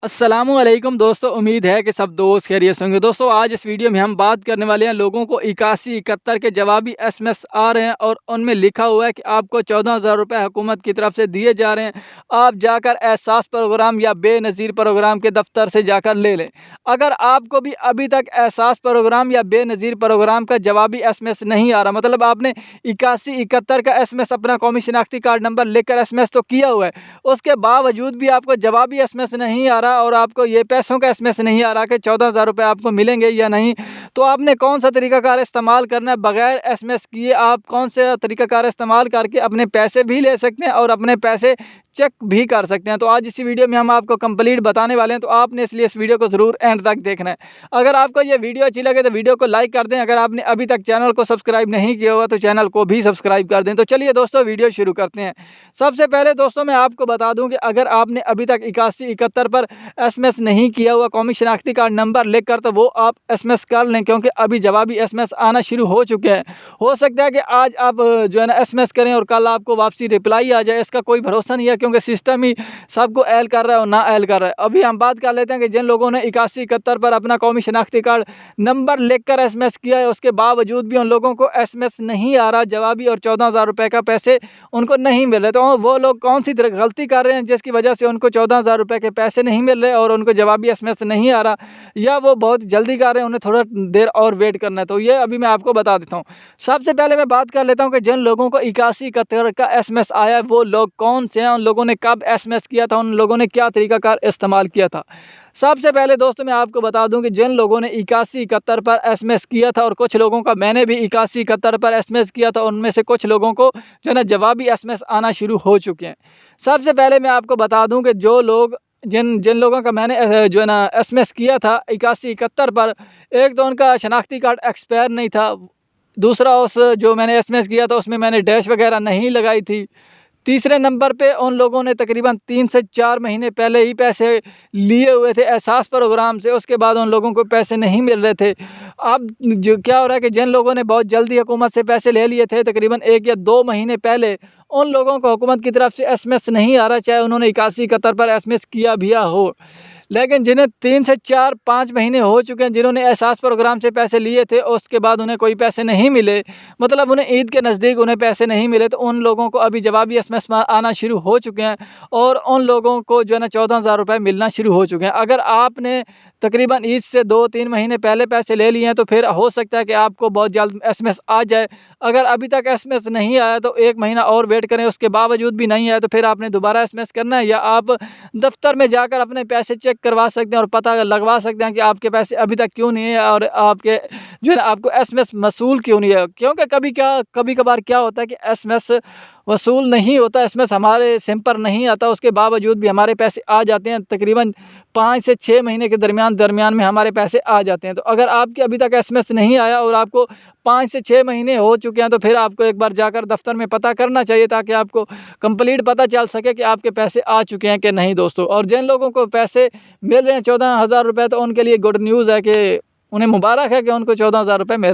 अस्सलामुअलैकुम दोस्तों, उम्मीद है कि सब दोस्त खैरियत से होंगे। दोस्तों, आज इस वीडियो में हम बात करने वाले हैं लोगों को 8171 के जवाबी एसएमएस आ रहे हैं और उनमें लिखा हुआ है कि आपको 14,000 रुपये हुकूमत की तरफ से दिए जा रहे हैं। आप जाकर एहसास प्रोग्राम या बेनज़ीर प्रोग्राम के दफ्तर से जाकर ले लें। अगर आपको भी अभी तक एहसास प्रोग्राम या बेनज़ीर प्रोग्राम का जवाबी एसएमएस नहीं आ रहा, मतलब आपने 8171 का एसएमएस अपना कौमी शनाख्ती कार्ड नंबर लिखकर एसएमएस तो किया हुआ है, उसके बावजूद भी आपको जवाबी एसएमएस नहीं आ रहा और आपको ये पैसों का एसएमएस नहीं आ रहा कि 14,000 रुपये आपको मिलेंगे या नहीं, तो आपने कौन सा तरीकाकार इस्तेमाल करना है? बगैर एसएमएस किए आप कौन सा तरीकाकार इस्तेमाल करके अपने पैसे भी ले सकते हैं और अपने पैसे चेक भी कर सकते हैं। तो आज इसी वीडियो में हम आपको कंप्लीट बताने वाले हैं, तो आपने इसलिए इस वीडियो को ज़रूर एंड तक देखना है। अगर आपको ये वीडियो अच्छी लगे तो वीडियो को लाइक कर दें। अगर आपने अभी तक चैनल को सब्सक्राइब नहीं किया हुआ तो चैनल को भी सब्सक्राइब कर दें। तो चलिए दोस्तों, वीडियो शुरू करते हैं। सबसे पहले दोस्तों मैं आपको बता दूं कि अगर आपने अभी तक 8171 पर एसएमएस नहीं किया हुआ कौमी शनाख्ती कार्ड नंबर लिख कर, तो वो आप एसएमएस कर लें, क्योंकि अभी जवाबी एसएमएस आना शुरू हो चुके हैं। हो सकता है कि आज आप जो है ना एसएमएस करें और कल आपको वापसी रिप्लाई आ जाए, इसका कोई भरोसा नहीं है, क्योंकि सिस्टम ही सबको ऐल कर रहा है और ना ऐल कर रहा है। अभी हम बात कर लेते हैं कि जिन लोगों ने 8171 पर अपना कौमी शनाख्ती कार्ड नंबर लिखकर एसएमएस किया है, उसके बावजूद भी उन लोगों को एसएमएस नहीं आ रहा जवाबी और 14,000 रुपये का पैसे उनको नहीं मिल रहे। तो वो लोग कौन सी गलती कर रहे हैं जिसकी वजह से उनको 14,000 रुपये के पैसे नहीं मिल रहे और उनको जवाबी एसएमएस नहीं आ रहा, या वो बहुत जल्दी कर रहे हैं, उन्हें थोड़ा देर और वेट करना है? तो ये अभी मैं आपको बता देता हूँ। सबसे पहले मैं बात कर लेता हूँ कि जिन लोगों को 8171 का एसएमएस आया है वो लोग कौन से हैं, उन लोगों ने कब एसएमएस किया था, उन लोगों ने क्या तरीकाकार इस्तेमाल किया था। सबसे पहले दोस्तों मैं आपको बता दूं कि जिन लोगों ने 8171 पर एसएमएस किया था, और कुछ लोगों का मैंने भी 8171 पर एसएमएस किया था, उनमें से कुछ लोगों को जो है ना जवाबी एसएमएस आना शुरू हो चुके हैं। सबसे पहले मैं आपको बता दूं कि जो लोग जिन जिन लोगों का मैंने जो है ना एसएमएस किया था 8171 पर, एक तो उनका शनाख्ती कार्ड एक्सपायर नहीं था, दूसरा उस जो मैंने एसएमएस किया था उसमें मैंने डैश वगैरह नहीं लगाई थी, तीसरे नंबर पे उन लोगों ने तकरीबन 3 से 4 महीने पहले ही पैसे लिए हुए थे एहसास प्रोग्राम से, उसके बाद उन लोगों को पैसे नहीं मिल रहे थे। अब जो क्या हो रहा है कि जिन लोगों ने बहुत जल्दी हुकूमत से पैसे ले लिए थे तकरीबन 1 या 2 महीने पहले, उन लोगों को हुकूमत की तरफ से एसएमएस नहीं आ रहा, चाहे उन्होंने 8171 पर एसएमएस किया भी हो। लेकिन जिन्हें 3 से 4-5 महीने हो चुके हैं, जिन्होंने एहसास प्रोग्राम से पैसे लिए थे उसके बाद उन्हें कोई पैसे नहीं मिले, मतलब उन्हें ईद के नज़दीक उन्हें पैसे नहीं मिले, तो उन लोगों को अभी जवाबी एसएमएस आना शुरू हो चुके हैं और उन लोगों को जो है ना 14,000 रुपये मिलना शुरू हो चुके हैं। अगर आपने तकरीबन ईद से 2-3 महीने पहले पैसे ले लिए हैं तो फिर हो सकता है कि आपको बहुत जल्द एसएमएस आ जाए। अगर अभी तक एसएमएस नहीं आया तो 1 महीना और वेट करें, उसके बावजूद भी नहीं आया तो फिर आपने दोबारा एसएमएस करना है, या आप दफ्तर में जाकर अपने पैसे चेक करवा सकते हैं और पता लगवा सकते हैं कि आपके पैसे अभी तक क्यों नहीं है और आपके जो है ना आपको एसएमएस मसूल क्यों नहीं है। क्योंकि कभी कभार क्या होता है कि एसएमएस वसूल नहीं होता, एसएमएस हमारे सिम पर नहीं आता, उसके बावजूद भी हमारे पैसे आ जाते हैं। तकरीबन 5 से 6 महीने के दरमियान में हमारे पैसे आ जाते हैं। तो अगर आपके अभी तक एसएमएस नहीं आया और आपको 5 से 6 महीने हो चुके हैं, तो फिर आपको एक बार जाकर दफ्तर में पता करना चाहिए, ताकि आपको कंप्लीट पता चल सके कि आपके पैसे आ चुके हैं कि नहीं दोस्तों। और जिन लोगों को पैसे मिल रहे हैं 14,000 रुपये, तो उनके लिए गुड न्यूज़ है कि उन्हें मुबारक है कि उनको 14,000 रुपये मिल